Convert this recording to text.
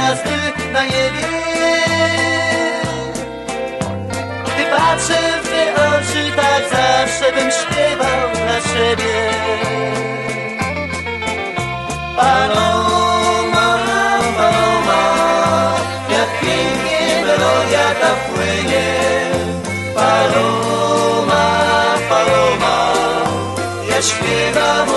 gwiazdy na niebie. Gdy patrzę w Twe oczy, tak zawsze bym śpiewał dla Ciebie. Paloma, paloma, jak pięknie melodia ta płynie. Paloma, paloma, ja śpiewam